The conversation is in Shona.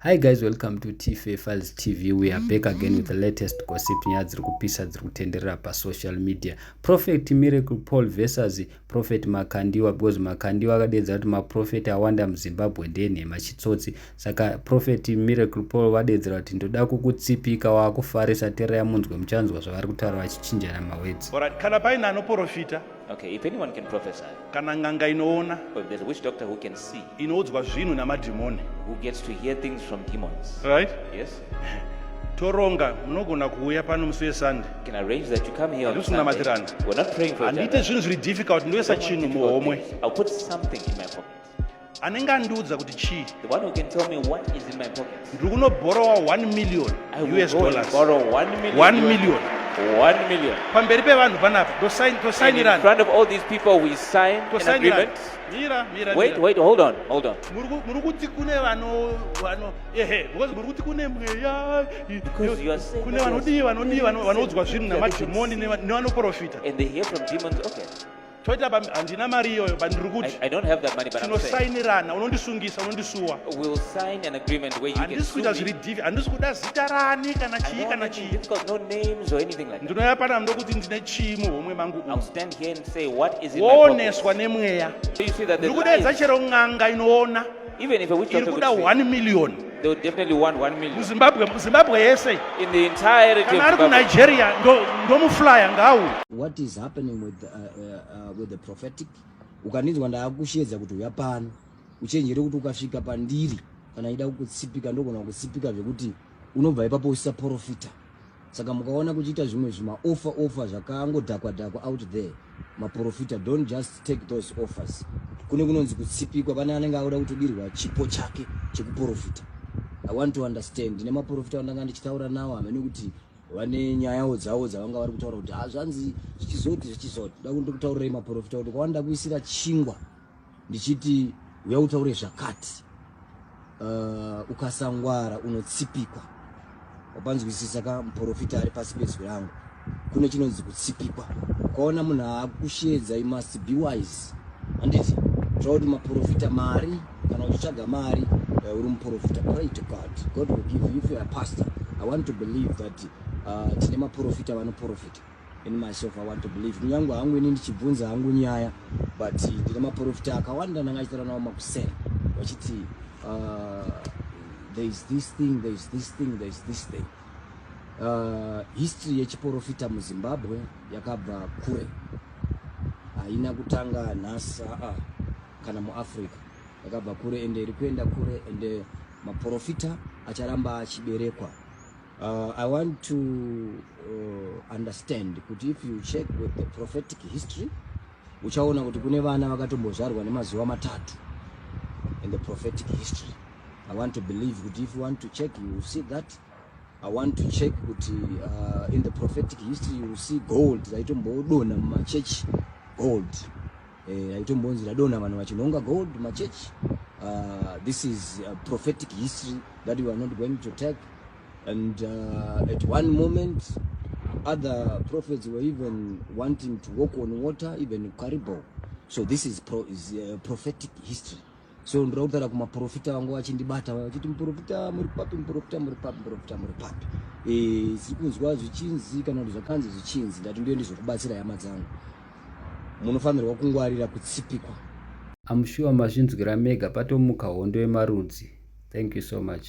Hi guys, welcome to TFA Files TV. We are back again with the latest gossip nyaya dziri kupisa dziri kutenderera pasocial media. Prophet Miracle Paul versus Prophet Makandiwa, because Makandiwa akadedza kuti maprofeti awanda muZimbabwe ndenhema chitsotsi. Saka Prophet Miracle Paul vadedzera kuti ndoda kukutsipika wakufarisa tera yamunzwe muchanzwa zvavari kutaura vachichinjana mawords. Alright, kana paina anoprofita. Okay, if anyone can prophesy, kana nganga inoona, or if there's a witch doctor who can see, inoudzwa zvinhu namadhimoni, who gets to hear things from demons, right? Yes. Toronga munogona kuuya pano musi weSunday. Can arrange that you come here on Handisuna Sunday. matirana. We're not praying for each Handite other. zvinhu zviri difficult ndoisa chinhu muhomwe. I'll put something in my pocket. Anenge andiudza kuti chii. The one who can tell me what is in my pocket. Ndiri kunobhorowa $1 million I will US go dollars. and borrow 1 million. 1 million. 1 million. Pamberi pevanhu panapa And in tosainirana. front of all these people, we sign an agreement. Mira. Wait, hold on. Muri kuti kune vano because muri kuti kune mweya. Because you are saying kune that vanoudzwa zvinhu namadhimoni nevanoprofita. And they hear from demons. Okay. Toita handina mari iyoyo but ndiri kuti I don't have that money, but I'm saying tinosainirana, unondisungisa, unondisuwa. we'll sign an agreement where you can Handisi sue kuita me. zviri divi, handisi kuda zita rani kana I chii don't kana have chii. anything difficult, no names or anything like that. Ndinoya pana ndokuti ndine chii muhomwe mangu I'll umu. stand here and say what is in my pocket. Woneswa nemweya. So you see that the Ndiri kudedza lies, chero ng'anga inoona even if a witch iri doctor kuda would say, 1 million. they would definitely want 1 million. Muzimbabwe yese. In the entirety Kana of ari Zimbabwe. kuNigeria ndomuflyer ngau. What is happening with the prophetic? Ukanizwa ndakushedza kuti uya pano uchenjere kuti ukasvika pandiri kana ida kukutsipika ndogona kutsipika zvekuti unobva ipapo usaprofita. Saka mukaona kuchiita zvimwe zvima offer zvakangodhakwa out there, maprofita, don't just take those offers. Kune kunonzi kutsipikwa, pane anenge auda kutodirwa chipo chake chekuprofita. I want to understand, ndine maprofita vandanga ndichitaura nawo amene kuti vane nyayawo dzavo dzavanga vari kutaura kuti hazvanzi zvichizoti da kundokutaurirai maprofita kuti kwawanda kuisira chingwa ndichiti uya utaure zvakati, ukasangwara unotsipikwa. Wapanzwisisa ka muprofita ari pasi pezwi rangu kune chinonzi kutsipikwa. Ukaona munhu akushedza, you must be wise. Handiti tauri maprofita mari kana uchitsvaga mari uri muprofita, pray to God will give you. If you are a pastor, I want to believe that tine maprofita vanoprofita. In myself, I want to believe. Nyangu hangu ini ndichibvunza hangu nyaya, but ndine maprofita akawanda ndangachitaura nawo makuseni vachiti there is this thing, there is this thing, there is this thing. History yechiprofita muZimbabwe yakabva kure, haina kutanga nhasi kana muAfrica, yakabva kure ende iri kuenda kure, ende maprofita acharamba achiberekwa. I want to understand kuti if you check with the prophetic history uchaona kuti kune vana vakatombozvarwa nemazuva matatu in the prophetic history. I want to believe kuti if you want to check you will see that. I want to check kuti in the prophetic history you will see gold raitombodonha mumachechi, gold raitombonzi radonha vanhu vachinonga gold mumachechi. This is a prophetic history that we are not going to take. And at one moment, other prophets were even wanting to walk on water, even Caribou. So this is prophetic history. So ndirautara kumaprofita vangu vachindibata vachiti muprofita muri papi, muprofita muri papi. Siri kunzwa zvichinzi kana kuti zvakanzi zvichinzi, ndati ndiyo ndizokubatsira hama dzangu. Munofanirwa kungwarira kutsipikwa. I'm sure mazvinzwira mega patomuka hondo yemarudzi. Thank you so much.